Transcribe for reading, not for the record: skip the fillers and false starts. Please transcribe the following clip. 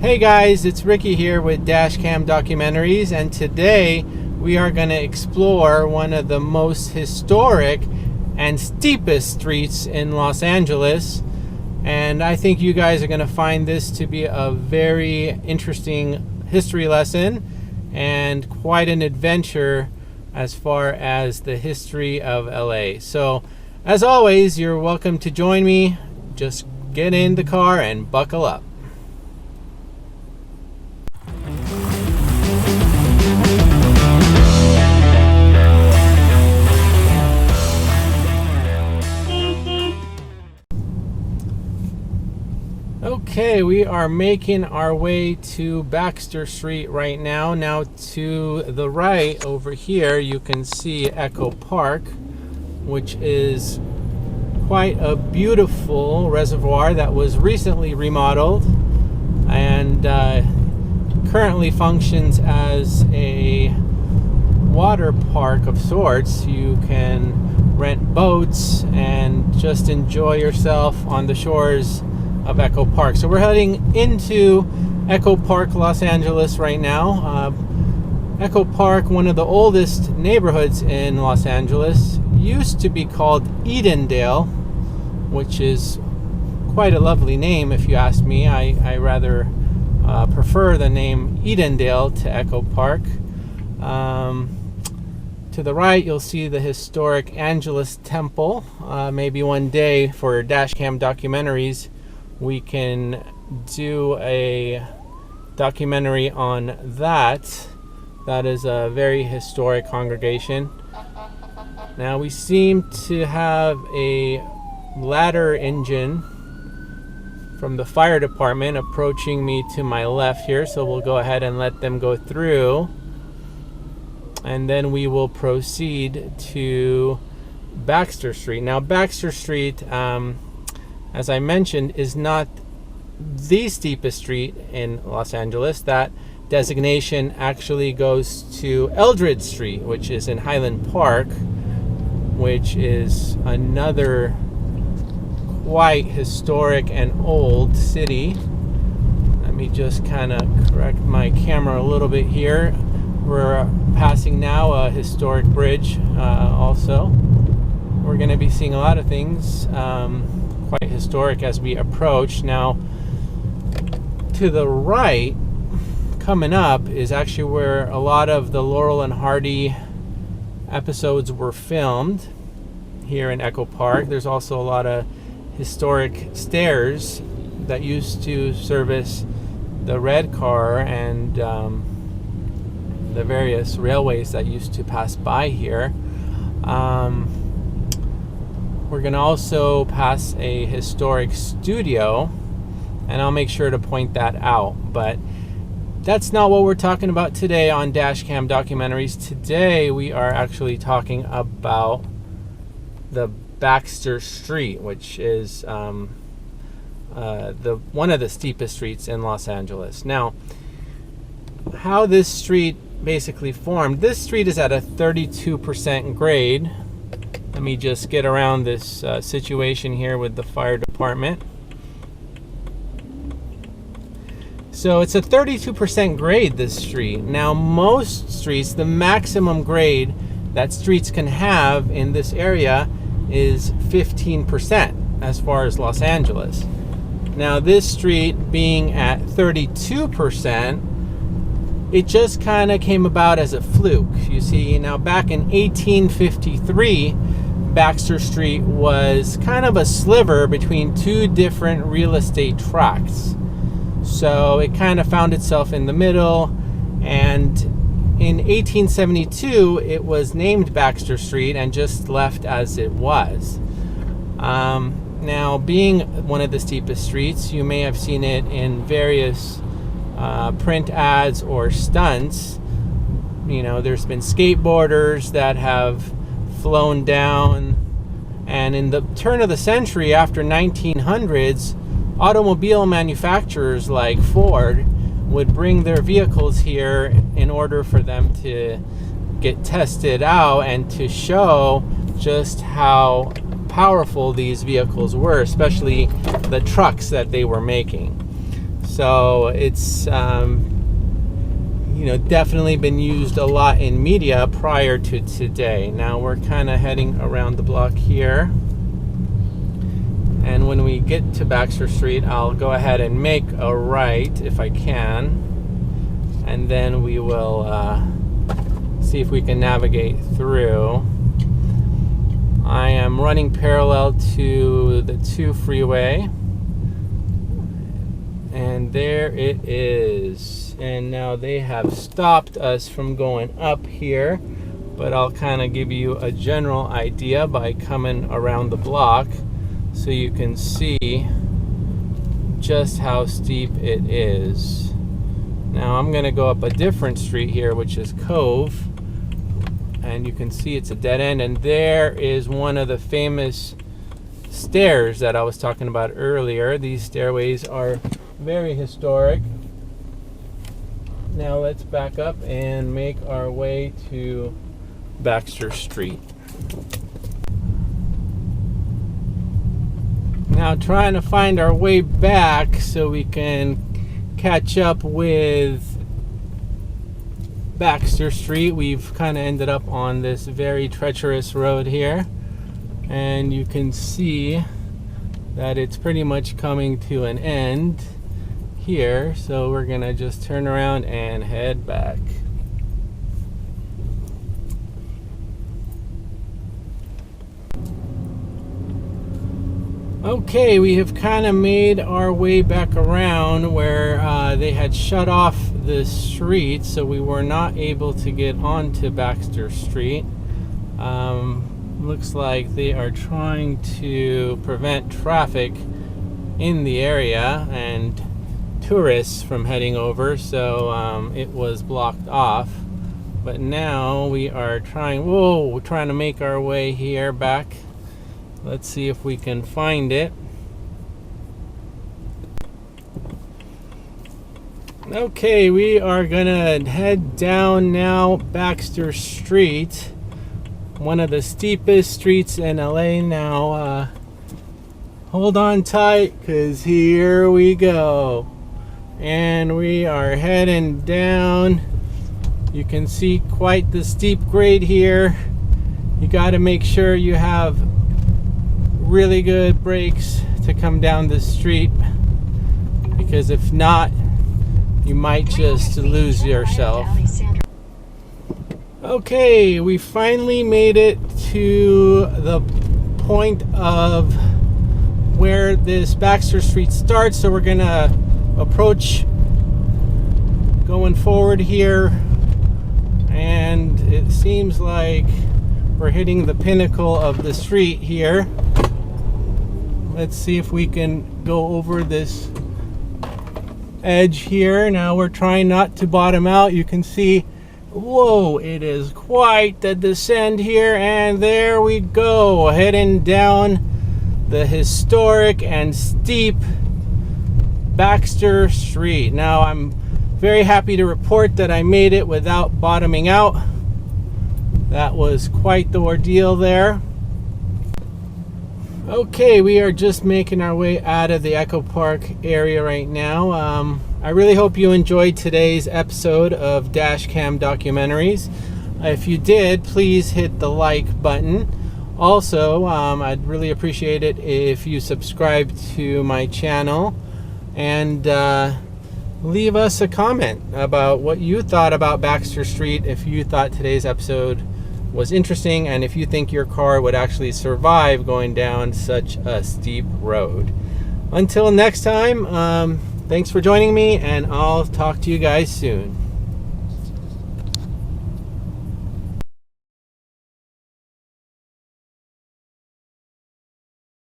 Hey guys, it's Ricky here with DashCam Documentaries, and today we are going to explore one of the most historic and steepest streets in Los Angeles. And I think you guys are going to find this to be a very interesting history lesson and quite an adventure as far as the history of LA. So, as always, you're welcome to join me. Just get in the car and buckle up. Okay, we are making our way to Baxter Street right now. Now to the right over here, you can see Echo Park, which is quite a beautiful reservoir that was recently remodeled and currently functions as a water park of sorts. You can rent boats and just enjoy yourself on the shores of Echo Park. So we're heading into Echo Park, Los Angeles right now. Echo Park, one of the oldest neighborhoods in Los Angeles, used to be called Edendale, which is quite a lovely name if you ask me. I rather prefer the name Edendale to Echo Park. To the right, you'll see the historic Angelus Temple. Maybe one day for DashCam Documentaries, we can do a documentary on that. That is a very historic congregation. Now we seem to have a ladder engine from the fire department approaching me to my left here, so we'll go ahead and let them go through, and then we will proceed to Baxter Street. Now Baxter Street, as I mentioned, is not the steepest street in Los Angeles. That designation actually goes to Eldred Street, which is in Highland Park, which is another quite historic and old city. Let me just kind of correct my camera a little bit here. We're passing now a historic bridge also. We're going to be seeing a lot of things quite historic as we approach. Now to the right, coming up, is actually where a lot of the Laurel and Hardy episodes were filmed here in Echo Park. There's also a lot of historic stairs that used to service the red car and the various railways that used to pass by here. We're going to also pass a historic studio, and I'll make sure to point that out. But that's not what we're talking about today on DashCam Documentaries. Today we are actually talking about the Baxter Street, which is one of the steepest streets in Los Angeles. Now, how this street basically formed. This street is at a 32% grade. Let me just get around this situation here with the fire department. So it's a 32% grade, this street. Now most streets, the maximum grade that streets can have in this area is 15% as far as Los Angeles. Now this street being at 32%, it just kind of came about as a fluke. You see, now back in 1853, Baxter Street was kind of a sliver between two different real estate tracts. So it kind of found itself in the middle, and in 1872 it was named Baxter Street and just left as it was. Now, being one of the steepest streets, you may have seen it in various print ads or stunts. You know, there's been skateboarders that have flown down, and in the turn of the century, after 1900s, automobile manufacturers like Ford would bring their vehicles here in order for them to get tested out and to show just how powerful these vehicles were, especially the trucks that they were making. So it's definitely been used a lot in media prior to today. Now we're kind of heading around the block here, and when we get to Baxter Street, I'll go ahead and make a right if I can, and then we will see if we can navigate through. I am running parallel to the 2 freeway, and there it is. And now they have stopped us from going up here, but I'll kind of give you a general idea by coming around the block so you can see just how steep it is. Now I'm going to go up a different street here, which is Cove, and you can see it's a dead end, and there is one of the famous stairs that I was talking about earlier. These stairways are very historic. Now let's back up and make our way to Baxter Street. Now trying to find our way back so we can catch up with Baxter Street. We've kind of ended up on this very treacherous road here, and you can see that it's pretty much coming to an end here, so we're gonna just turn around and head back. Okay, we have kind of made our way back around where they had shut off the street, so we were not able to get onto Baxter Street. Looks like they are trying to prevent traffic in the area and tourists from heading over, so it was blocked off. But now we are we're trying to make our way here back. Let's see if we can find it. Okay, we are gonna head down now Baxter Street, one of the steepest streets in LA. Now hold on tight, because here we go. And we are heading down. You can see quite the steep grade here. You got to make sure you have really good brakes to come down the street, because if not, you might just lose yourself. Okay, we finally made it to the point of where this Baxter Street starts, so we're gonna approach going forward here, and it seems like we're hitting the pinnacle of the street here. Let's see if we can go over this edge here. Now we're trying not to bottom out. You can see, whoa, it is quite the descent here, and there we go, heading down the historic and steep Baxter Street. Now I'm very happy to report that I made it without bottoming out. That was quite the ordeal there. Okay, we are just making our way out of the Echo Park area right now. I really hope you enjoyed today's episode of DashCam Documentaries. If you did, please hit the like button. Also, I'd really appreciate it if you subscribe to my channel and leave us a comment about what you thought about Baxter Street, if you thought today's episode was interesting, and if you think your car would actually survive going down such a steep road. Until next time, thanks for joining me, and I'll talk to you guys soon.